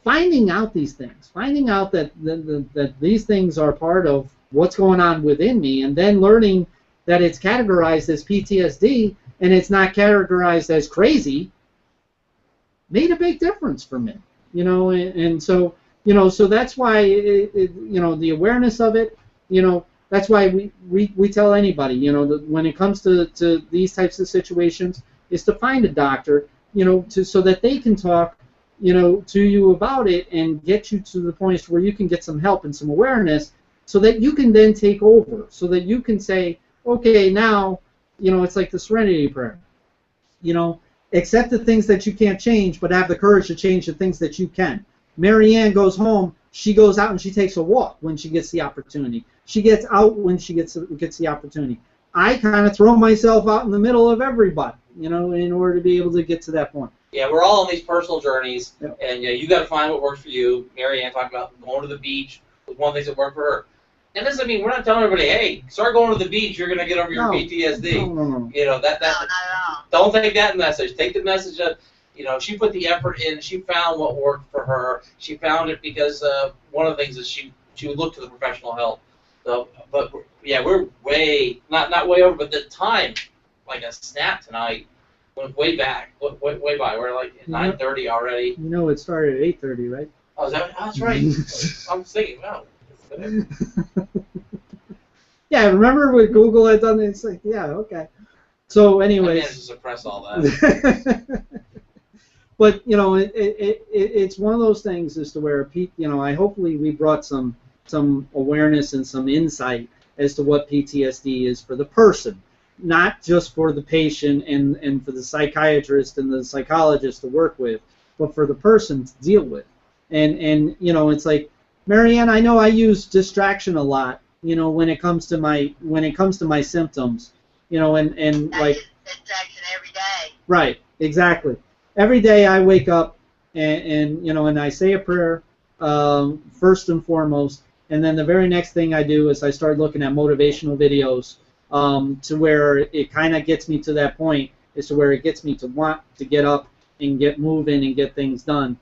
finding out these things, finding out that these things are part of what's going on within me, and then learning that it's categorized as PTSD and it's not categorized as crazy, made a big difference for me, and so so that's why the awareness of it, that's why we tell anybody, that when it comes to these types of situations, is to find a doctor, so that they can talk, to you about it and get you to the point where you can get some help and some awareness, so that you can then take over, so that you can say, okay, now, it's like the Serenity Prayer, accept the things that you can't change, but have the courage to change the things that you can. Marianne goes home, she goes out and she takes a walk when she gets the opportunity. She gets out when she gets the opportunity. I kind of throw myself out in the middle of everybody, in order to be able to get to that point. Yeah, we're all on these personal journeys, Yep. and you got to find what works for you. Marianne talked about going to the beach was one of the things that worked for her. And this, I mean, we're not telling everybody, hey, start going to the beach, you're going to get over your No. PTSD. No. You know, No, not at all. don't take that message. Take the message of, you know, she put the effort in. She found what worked for her. She found it because one of the things is she looked to the professional help. So, but yeah, we're not way over, but the time, like a snap tonight, went way back, way by. We're like at 9:30 already. You know, it started at 8:30, right? Oh, that's right. I'm thinking, wow. Yeah, remember when Google had done it? It's like, yeah, okay. So, anyways. I managed to suppress all that. But, you know, it's one of those things as to where, you know, hopefully we brought some awareness and some insight as to what PTSD is for the person, not just for the patient and for the psychiatrist and the psychologist to work with, but for the person to deal with. And you know, it's like, Marianne, I know I use distraction a lot, you know, when it comes to my symptoms, you know, and like distraction every day. Right, exactly. Every day I wake up and you know, and I say a prayer first and foremost, and then the very next thing I do is I start looking at motivational videos to where it kind of gets me to that point, is to where it gets me to want to get up and get moving and get things done,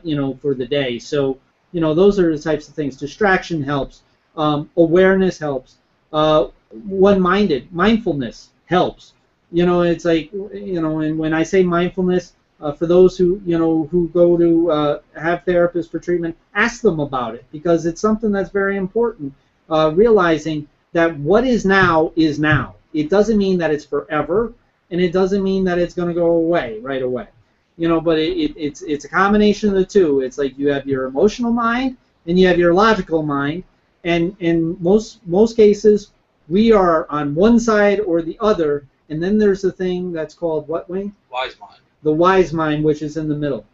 you know, for the day. So, you know, those are the types of things. Distraction helps. Awareness helps. Mindfulness helps. You know, it's like, you know, and when I say mindfulness, for those who, you know, who go to have therapists for treatment, ask them about it, because it's something that's very important. Realizing that what is now is now. It doesn't mean that it's forever, and it doesn't mean that it's going to go away right away. You know, but it's a combination of the two. It's like you have your emotional mind and you have your logical mind, and in most cases we are on one side or the other, and then there's a thing that's called what, Wayne? Wise mind. The wise mind, which is in the middle.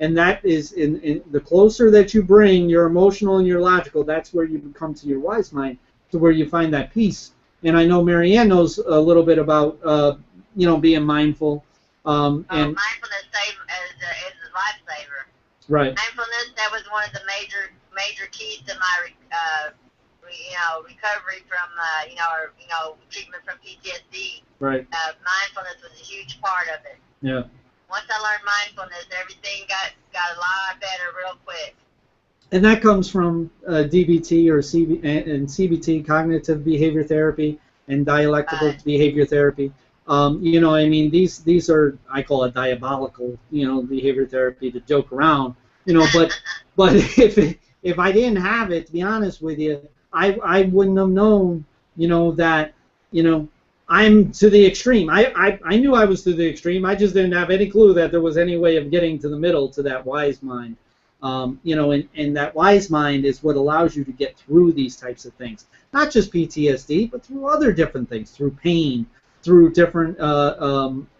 And that is, in the closer that you bring your emotional and your logical, that's where you come to your wise mind, to where you find that peace. And I know Marianne knows a little bit about, you know, being mindful. And mindfulness is a lifesaver. Right. Mindfulness, that was one of the major keys to my recovery from treatment from PTSD. Right. Mindfulness was a huge part of it. Yeah. Once I learned mindfulness, everything got a lot better real quick. And that comes from DBT or CBT, cognitive behavior therapy, and dialectical behavior therapy. You know, I mean, these are, I call it diabolical, you know, behavior therapy, to joke around, you know, but if I didn't have it, to be honest with you, I wouldn't have known, you know, that, you know, I'm to the extreme. I knew I was to the extreme. I just didn't have any clue that there was any way of getting to the middle, to that wise mind. You know, and that wise mind is what allows you to get through these types of things. Not just PTSD, but through other different things, through pain, through different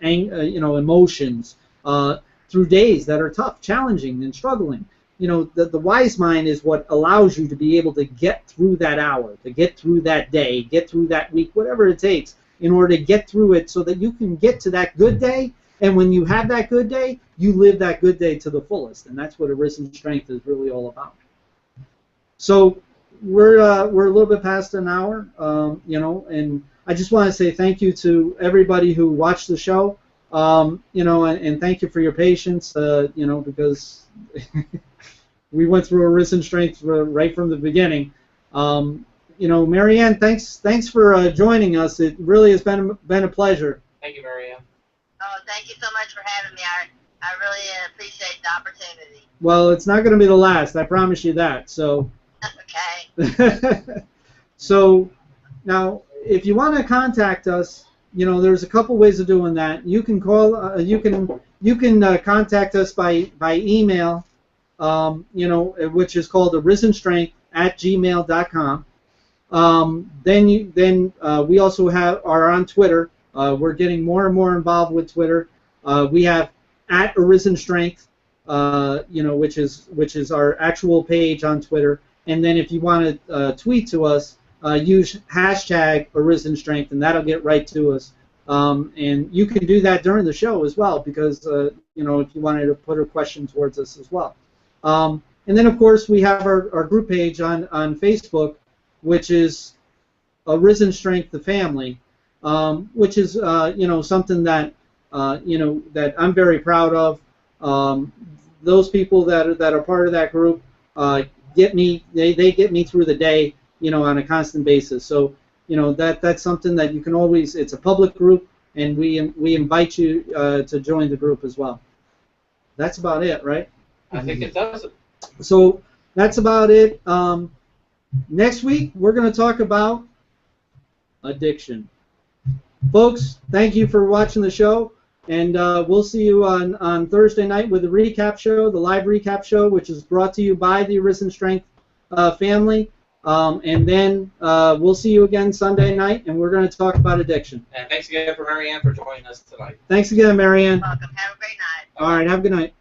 you know, emotions, through days that are tough, challenging, and struggling. You know, the wise mind is what allows you to be able to get through that hour, to get through that day, get through that week, whatever it takes, in order to get through it so that you can get to that good day. And when you have that good day, you live that good day to the fullest. And that's what Arisen Strength is really all about. So we're a little bit past an hour, you know, and I just want to say thank you to everybody who watched the show, you know, and thank you for your patience, you know, because we went through Arisen Strength right from the beginning. You know, Marianne, thanks for joining us. It really has been a pleasure. Thank you, Marianne. Oh, thank you so much for having me. I really appreciate the opportunity. Well, it's not going to be the last. I promise you that. So. Okay. So now, if you want to contact us, you know, there's a couple ways of doing that. You can call. You can contact us by email. You know, which is called arisenstrength@gmail.com. Then we also are on Twitter. We're getting more and more involved with Twitter. We have @ArisenStrength, you know, which is our actual page on Twitter. And then if you want to tweet to us, use #ArisenStrength, and that'll get right to us. And you can do that during the show as well, because you know, if you wanted to put a question towards us as well. And then of course we have our group page on Facebook, which is Arisen Strength the Family, which is something that that I'm very proud of. Those people that are part of that group get me. They get me through the day, on a constant basis. So that's something that you can always. It's a public group, and we invite you to join the group as well. That's about it, right? I think it does it. So that's about it. Next week we're going to talk about addiction. Folks, thank you for watching the show, and we'll see you on Thursday night with the recap show, the live recap show, which is brought to you by the Arisen Strength family. And then we'll see you again Sunday night, and we're going to talk about addiction. And thanks again for Marianne for joining us tonight. Thanks again, Marianne. Welcome. Have a great night. All right, have a good night.